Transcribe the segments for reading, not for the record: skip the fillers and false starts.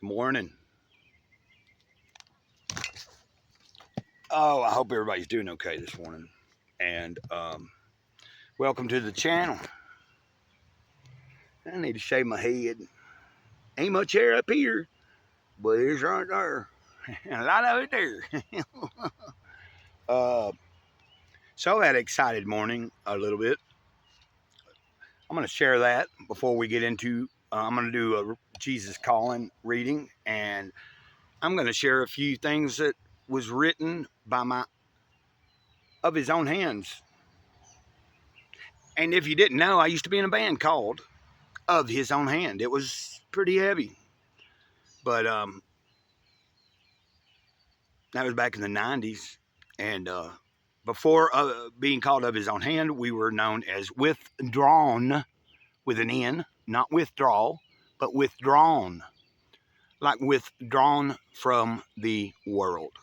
Morning. Oh, I hope everybody's doing okay this morning. And welcome to the channel. I need to shave my head. Ain't much hair up here, but it's right there. And a lot of it there. uh, so I had an excited morning a little bit. I'm going to share that before we get into, I'm going to do a Jesus Calling reading. And I'm going to share a few things that was written by of his own hands. And if you didn't know, I used to be in a band called Of His Own Hand. It was pretty heavy. But that was back in the 90s. And before being called Of His Own Hand, we were known as Withdrawn, with an N, not withdrawal, but withdrawn. Like withdrawn from the world.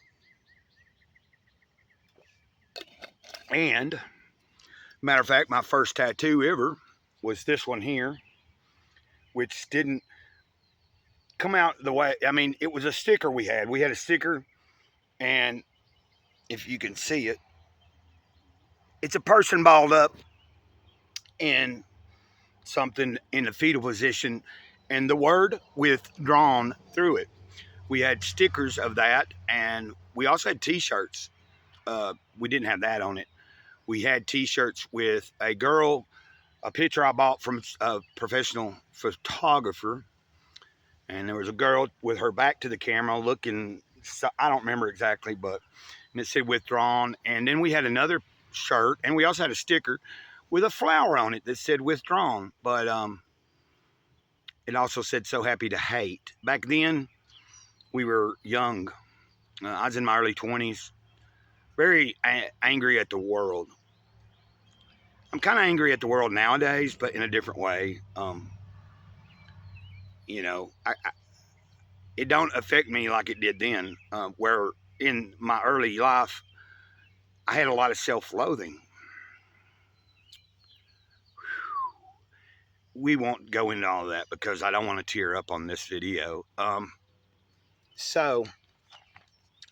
And, matter of fact, my first tattoo ever was this one here, which didn't come out the way, I mean, it was a sticker we had. We had a sticker, and if you can see it, it's a person balled up in something in the fetal position and the word withdrawn through it. We had stickers of that, and we also had t-shirts. We didn't have that on it. We had t-shirts with a girl, a picture I bought from a professional photographer, and there was a girl with her back to the camera looking, I don't remember exactly, but and it said withdrawn. And then we had another shirt, and we also had a sticker with a flower on it that said withdrawn, but it also said so happy to hate. Back then, we were young. I was in my early 20s, very angry at the world. I'm kind of angry at the world nowadays, but in a different way. You know, it don't affect me like it did then, where in my early life, I had a lot of self-loathing. We won't go into all of that because I don't want to tear up on this video. So,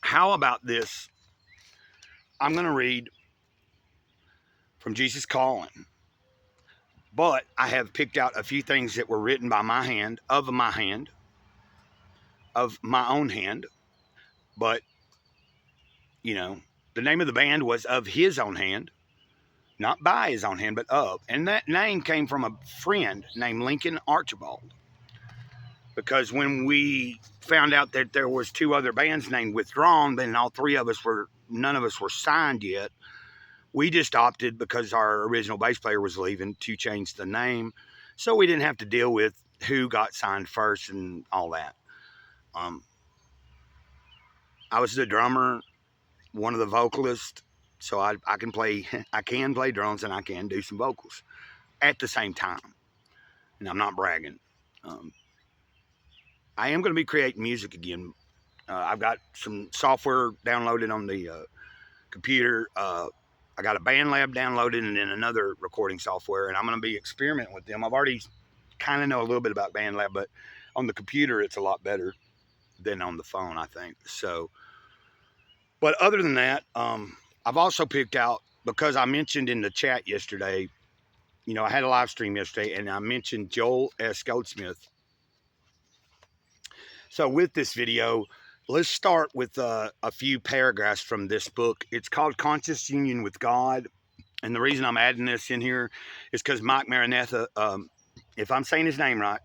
how about this? I'm going to read from Jesus Calling, but I have picked out a few things that were written by my hand, of my own hand. But, you know, the name of the band was Of His Own Hand, not by his own hand, but of. And that name came from a friend named Lincoln Archibald. Because when we found out that there was two other bands named Withdrawn, then none of us were signed yet. We just opted, because our original bass player was leaving, to change the name, so we didn't have to deal with who got signed first and all that. I was the drummer, one of the vocalists, so I can play drums and I can do some vocals at the same time. And I'm not bragging. I am going to be creating music again. I've got some software downloaded on the computer. I got a BandLab downloaded and then another recording software, and I'm going to be experimenting with them. I've already kind of know a little bit about BandLab, but on the computer, it's a lot better than on the phone, I think. So, but other than that, I've also picked out, because I mentioned in the chat yesterday, you know, I had a live stream yesterday, and I mentioned Joel S. Goldsmith. So with this video, let's start with a few paragraphs from this book. It's called Conscious Union with God. And the reason I'm adding this in here is because Mike Maranatha, if I'm saying his name right,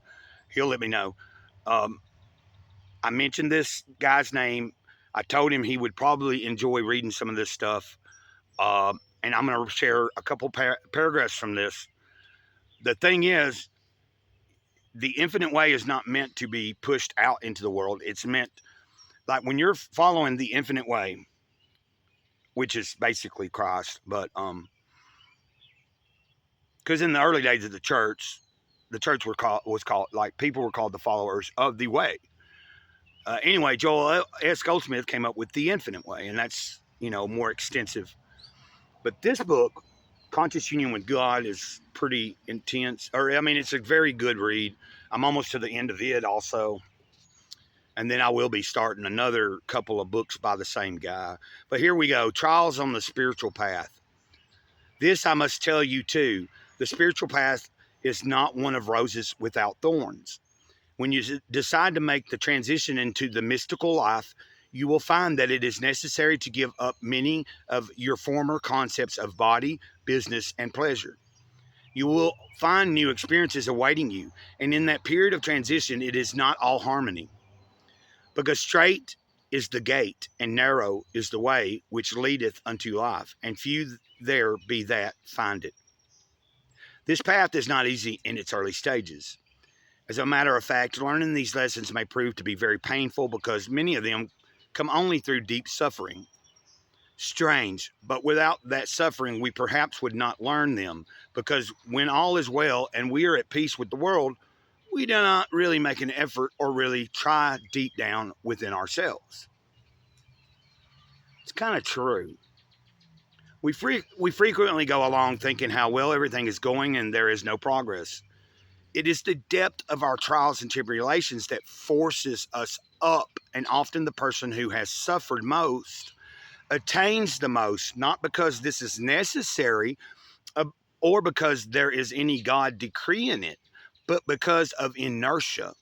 he'll let me know. I mentioned this guy's name. I told him he would probably enjoy reading some of this stuff. And I'm going to share a couple paragraphs from this. The thing is, the infinite way is not meant to be pushed out into the world. It's meant, like when you're following the infinite way, which is basically Christ, but because in the early days of the church was called, like, people were called the followers of the way. Anyway, Joel S. Goldsmith came up with the infinite way, and that's, you know, more extensive. But this book, Conscious Union with God, is pretty intense. Or, I mean, it's a very good read. I'm almost to the end of it also. And then I will be starting another couple of books by the same guy. But here we go. Trials on the Spiritual Path. This I must tell you too. The spiritual path is not one of roses without thorns. When you decide to make the transition into the mystical life, you will find that it is necessary to give up many of your former concepts of body, business, and pleasure. You will find new experiences awaiting you, and in that period of transition, it is not all harmony. Because straight is the gate, and narrow is the way which leadeth unto life, and few there be that find it. This path is not easy in its early stages. As a matter of fact, learning these lessons may prove to be very painful because many of them come only through deep suffering. Strange, but without that suffering, we perhaps would not learn them, because when all is well and we are at peace with the world, we do not really make an effort or really try deep down within ourselves. It's kind of true. We frequently go along thinking how well everything is going and there is no progress. It is the depth of our trials and tribulations that forces us up, and often the person who has suffered most attains the most, not because this is necessary or because there is any God decree in it, but because of inertia,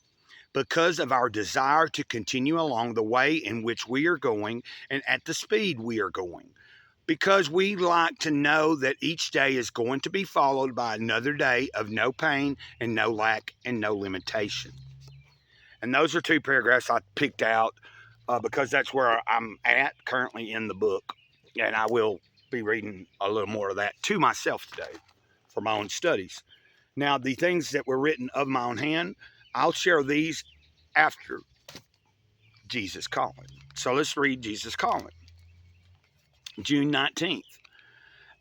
because of our desire to continue along the way in which we are going and at the speed we are going. Because we like to know that each day is going to be followed by another day of no pain and no lack and no limitation. And those are two paragraphs I picked out because that's where I'm at currently in the book. And I will be reading a little more of that to myself today for my own studies. Now, the things that were written of my own hand, I'll share these after Jesus Calling. So let's read Jesus Calling. June 19th.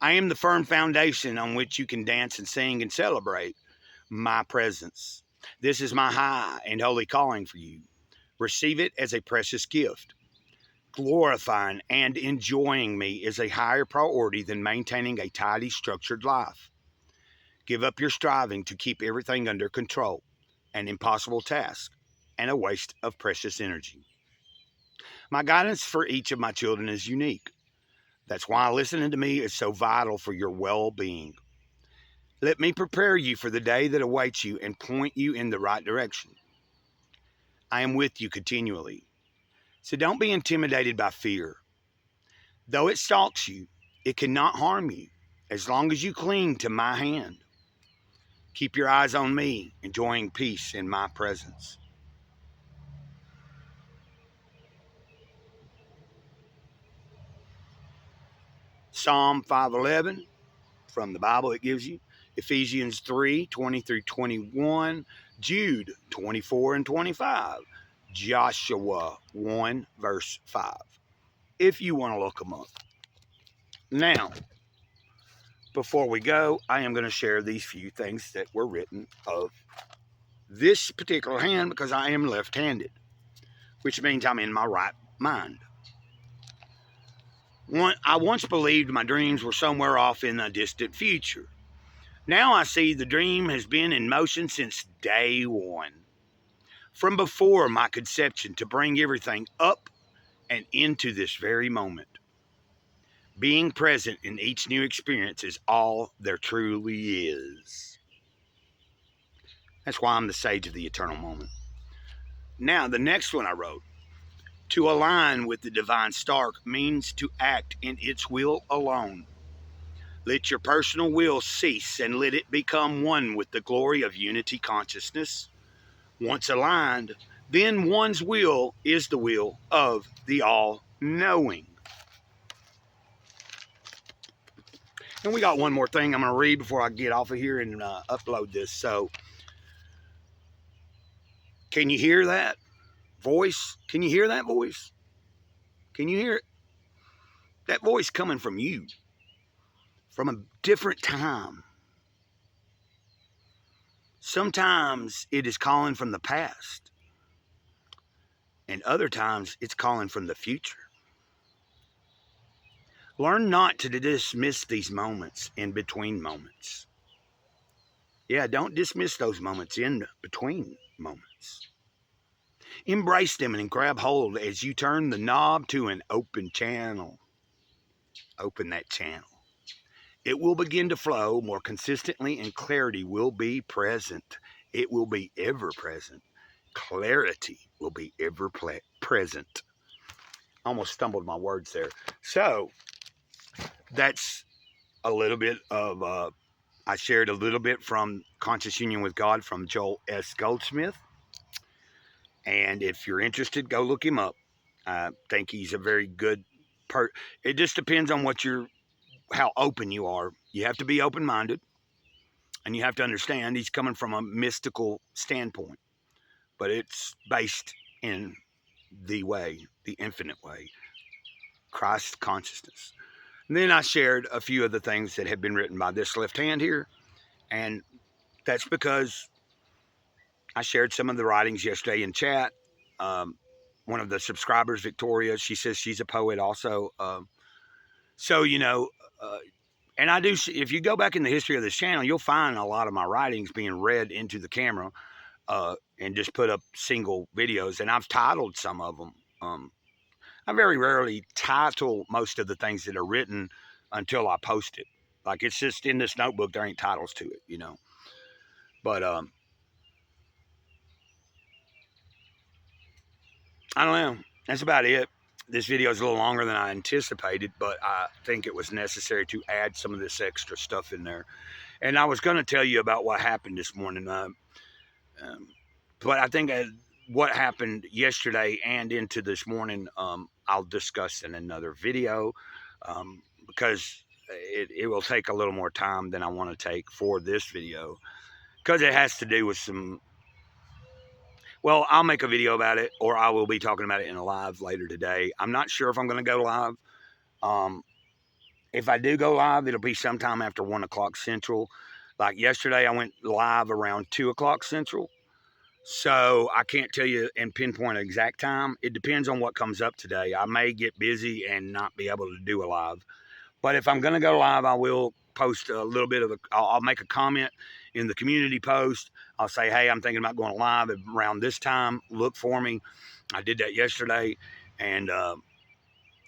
I am the firm foundation on which you can dance and sing and celebrate my presence. This is my high and holy calling for you. Receive it as a precious gift. Glorifying and enjoying me is a higher priority than maintaining a tidy, structured life. Give up your striving to keep everything under control, an impossible task and a waste of precious energy. My guidance for each of my children is unique. That's why listening to me is so vital for your well-being. Let me prepare you for the day that awaits you and point you in the right direction. I am with you continually, so don't be intimidated by fear. Though it stalks you, it cannot harm you as long as you cling to my hand. Keep your eyes on me, enjoying peace in my presence. Psalm 5:11 from the Bible it gives you. Ephesians 3:20 through 21. Jude 24 and 25. Joshua 1 verse 5. If you want to look them up. Now, before we go, I am going to share these few things that were written of this particular hand because I am left-handed, which means I'm in my right mind. I once believed my dreams were somewhere off in the distant future. Now I see the dream has been in motion since day one, from before my conception, to bring everything up and into this very moment. Being present in each new experience is all there truly is. That's why I'm the sage of the eternal moment. Now, the next one I wrote. To align with the divine star means to act in its will alone. Let your personal will cease and let it become one with the glory of unity consciousness. Once aligned, then one's will is the will of the all-knowing. And we got one more thing I'm going to read before I get off of here and upload this. So, can you hear that voice? Can you hear that voice? Can you hear it? That voice coming from you, from a different time. Sometimes it is calling from the past, and other times it's calling from the future. Learn not to dismiss these moments in between moments. Yeah, don't dismiss those moments in between moments. Embrace them and grab hold as you turn the knob to an open channel. Open that channel. It will begin to flow more consistently and clarity will be present. It will be ever present. Clarity will be ever present. Almost stumbled my words there. So that's a little bit of, I shared a little bit from Conscious Union with God from Joel S. Goldsmith. And if you're interested, go look him up. I think he's a very good It just depends on how open you are. You have to be open-minded, and you have to understand he's coming from a mystical standpoint, but it's based in the way, the infinite way, Christ consciousness. And then I shared a few of the things that have been written by this left hand here, and that's because I shared some of the writings yesterday in chat. One of the subscribers, Victoria, she says she's a poet also. So, and I do, if you go back in the history of this channel, you'll find a lot of my writings being read into the camera and just put up single videos. And I've titled some of them. I very rarely title most of the things that are written until I post it. Like it's just in this notebook, there ain't titles to it, But I don't know. That's about it. This video is a little longer than I anticipated, but I think it was necessary to add some of this extra stuff in there. And I was going to tell you about what happened this morning, but I think what happened yesterday and into this morning, I'll discuss in another video because it will take a little more time than I want to take for this video because it has to do with some. Well, I'll make a video about it, or I will be talking about it in a live later today. I'm not sure if I'm going to go live. If I do go live, it'll be sometime after 1 o'clock Central. Like yesterday, I went live around 2 o'clock Central. So I can't tell you and pinpoint an exact time. It depends on what comes up today. I may get busy and not be able to do a live. But if I'm going to go live, I will post a little bit of I'll make a comment in the community post. I'll say, hey, I'm thinking about going live around this time. Look for me. I did that yesterday. And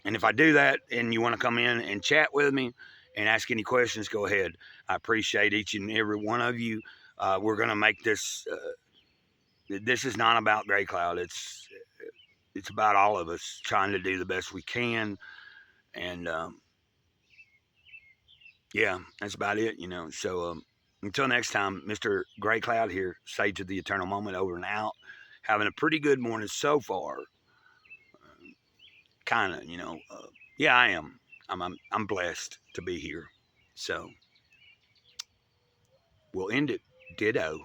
if I do that and you want to come in and chat with me and ask any questions, go ahead. I appreciate each and every one of you. We're going to make this, this is not about Gray Cloud. It's about all of us trying to do the best we can. And, yeah, that's about it, So until next time, Mr. Gray Cloud here, Sage of the Eternal Moment, over and out. Having a pretty good morning so far. Kind of, yeah, I am. I'm blessed to be here. So we'll end it. Ditto.